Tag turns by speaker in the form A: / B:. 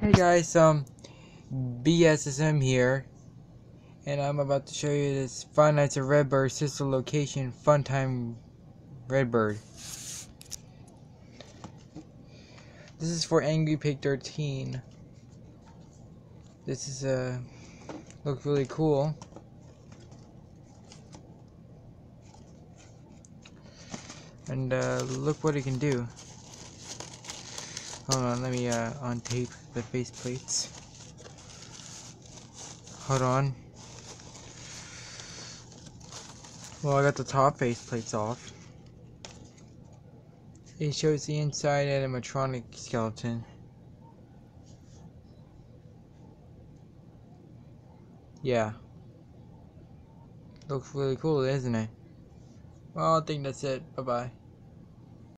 A: Hey guys, BSSM here, and I'm about to show you this Five Nights at Redbird sister location Funtime Redbird. This is for Angry Pig13. This is looks really cool. And look what it can do. Hold on, let me untape the faceplates. Hold on. Well, I got the top faceplates off. It shows the inside animatronic skeleton. Yeah. Looks really cool, isn't it? Well, I think that's it. Bye-bye.